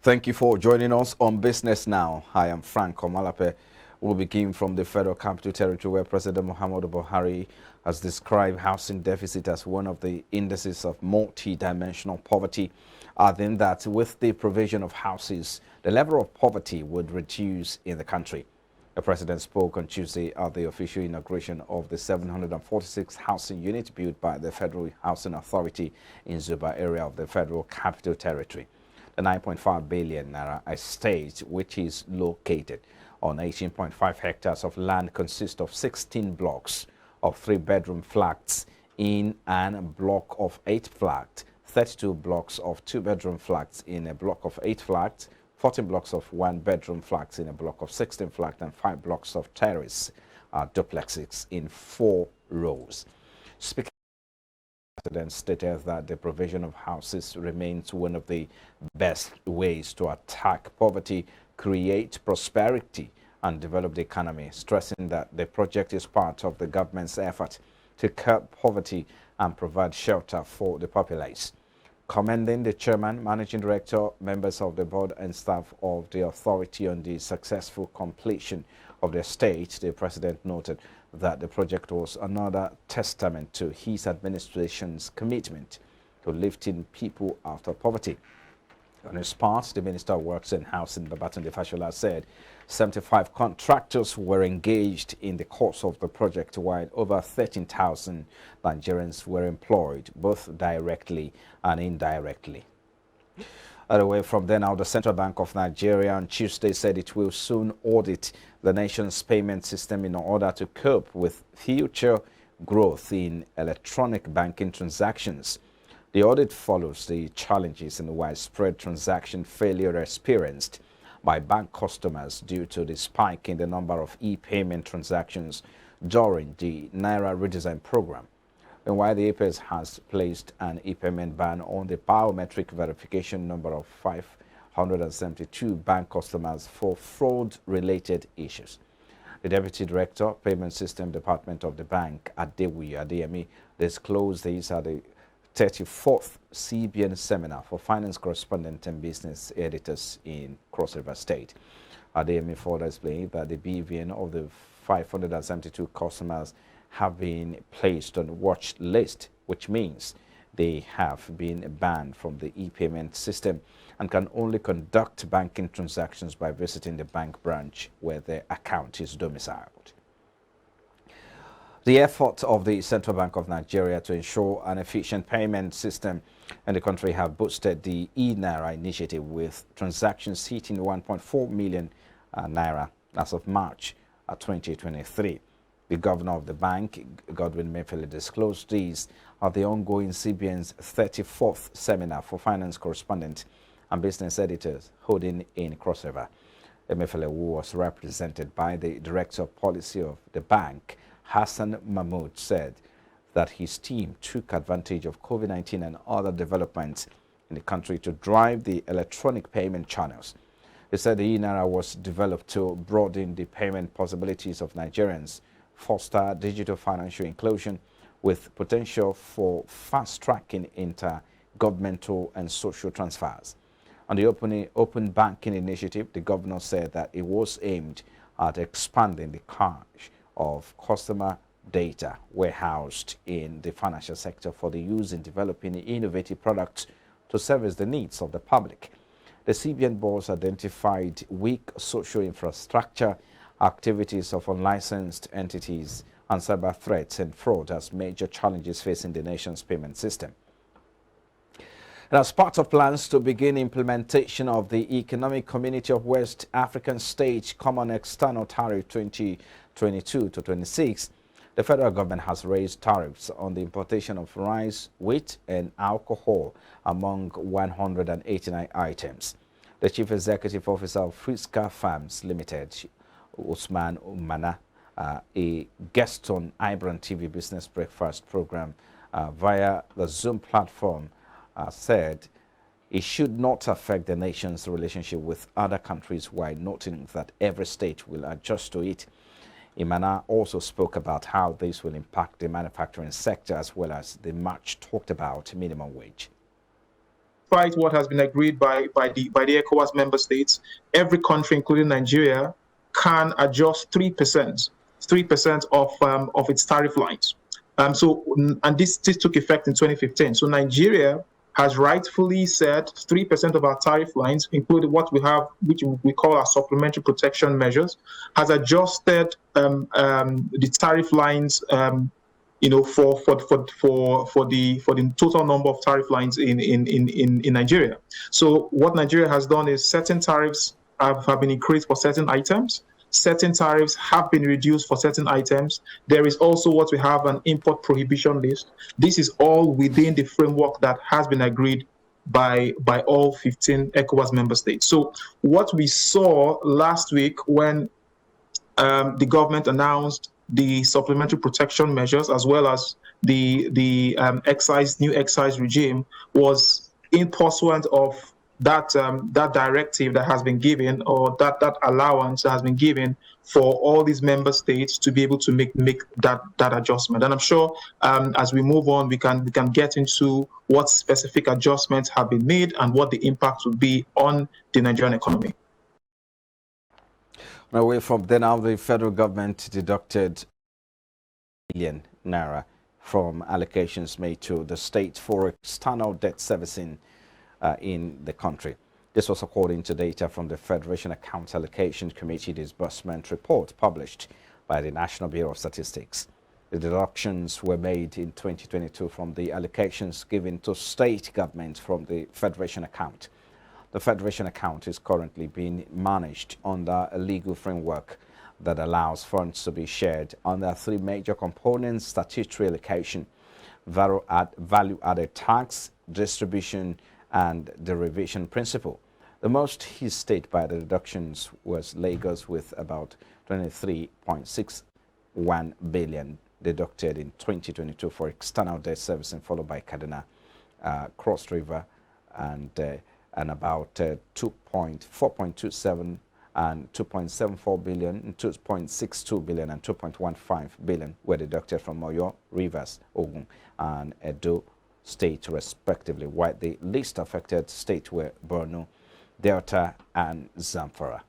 Thank you for joining us on Business Now. I am Frank Omalape. We'll begin from the Federal Capital Territory, where President Muhammadu Buhari has described housing deficit as one of the indices of multidimensional poverty, adding that with the provision of houses, the level of poverty would reduce in the country. The president spoke on Tuesday at the official inauguration of the 746 housing units built by the Federal Housing Authority in Zuba area of the Federal Capital Territory. The 9.5 billion naira estate, which is located on 18.5 hectares of land, consists of 16 blocks of 3-bedroom flats in a block of 8 flats, 32 blocks of 2-bedroom flats in a block of 8 flats, 14 blocks of 1-bedroom flats in a block of 16 flats, and 5 blocks of terrace duplexes in 4 rows. Speaking, the president stated that the provision of houses remains one of the best ways to attack poverty, create prosperity, and develop the economy, stressing that the project is part of the government's effort to curb poverty and provide shelter for the populace. Commending the chairman, managing director, members of the board, and staff of the authority on the successful completion of the estate, the president noted that the project was another testament to his administration's commitment to lifting people out of poverty. On his part, the Minister of Works and Housing, Babatunde Fashola, said 75 contractors were engaged in the course of the project, while over 13,000 Nigerians were employed, both directly and indirectly. Away from there now, the Central Bank of Nigeria on Tuesday said it will soon audit the nation's payment system in order to cope with future growth in electronic banking transactions. The audit follows the challenges in the widespread transaction failure experienced by bank customers due to the spike in the number of e-payment transactions during the Naira redesign program. And while the APS has placed an e-payment ban on the biometric verification number of 572 bank customers for fraud-related issues. The Deputy Director, Payment System Department of the bank, Adewi Adeyemi, disclosed this at the 34th CBN Seminar for Finance Correspondent and Business Editors in Cross River State. Adeyemi further explained that the BVN of the 572 customers have been placed on the watch list, which means they have been banned from the e-payment system and can only conduct banking transactions by visiting the bank branch where their account is domiciled. The effort of the Central Bank of Nigeria to ensure an efficient payment system in the country have boosted the e-Naira initiative, with transactions hitting 1.4 million Naira as of March 2023. The governor of the bank, Godwin Mefele, disclosed these at the ongoing CBN's 34th Seminar for Finance Correspondents and Business Editors holding in Cross River. Mefele, who was represented by the Director of Policy of the bank, Hassan Mahmoud, said that his team took advantage of COVID-19 and other developments in the country to drive the electronic payment channels. He said the e-Naira was developed to broaden the payment possibilities of Nigerians, foster digital financial inclusion with potential for fast-tracking intergovernmental and social transfers. On the open banking initiative, the governor said that it was aimed at expanding the cache of customer data warehoused in the financial sector for the use in developing innovative products to service the needs of the public. The CBN boss identified weak social infrastructure, activities of unlicensed entities, and cyber threats and fraud as major challenges facing the nation's payment system. And as part of plans to begin implementation of the Economic Community of West African States Common External Tariff 2022-26, the federal government has raised tariffs on the importation of rice, wheat, and alcohol among 189 items. The Chief Executive Officer of Friska Farms Limited, Usman Umana, a guest on iBrandTV Business Breakfast program via the Zoom platform, said it should not affect the nation's relationship with other countries, while noting that every state will adjust to it. Imana also spoke about how this will impact the manufacturing sector as well as the much talked about minimum wage. despite what has been agreed by the ECOWAS member states, every country, including Nigeria, can adjust 3% of its tariff lines. And this took effect in 2015. So Nigeria has rightfully said 3% of our tariff lines, including what we have, which we call our supplementary protection measures, has adjusted the tariff lines, for the total number of tariff lines in Nigeria. So what Nigeria has done is certain tariffs have been increased for certain items. Certain tariffs have been reduced for certain items. There is also what we have an import prohibition list. This is all within the framework that has been agreed by all 15 ECOWAS member states. So what we saw last week when the government announced the supplementary protection measures as well as the new excise regime was in pursuant of that directive that has been given, or that allowance that has been given for all these member states to be able to make that adjustment. And I'm sure as we move on, we can get into what specific adjustments have been made and what the impact will be on the Nigerian economy. Away from there now, the federal government deducted billion naira from allocations made to the state for external debt servicing in the country. This was according to data from the Federation Account Allocation Committee disbursement report published by the National Bureau of Statistics. The deductions were made in 2022 from the allocations given to state governments from the Federation account. The Federation account is currently being managed under a legal framework that allows funds to be shared under three major components: statutory allocation, value-added tax, distribution, and the revision principle. The most hit state by the deductions was Lagos, with about 23.61 billion deducted in 2022 for external debt servicing, followed by Kaduna, Cross River, and about 4.27 and 2.74 billion, and 2.62 billion and 2.15 billion were deducted from Oyo, Rivers, Ogun, and Edo State respectively, while the least affected states were Borno, Delta, and Zamfara.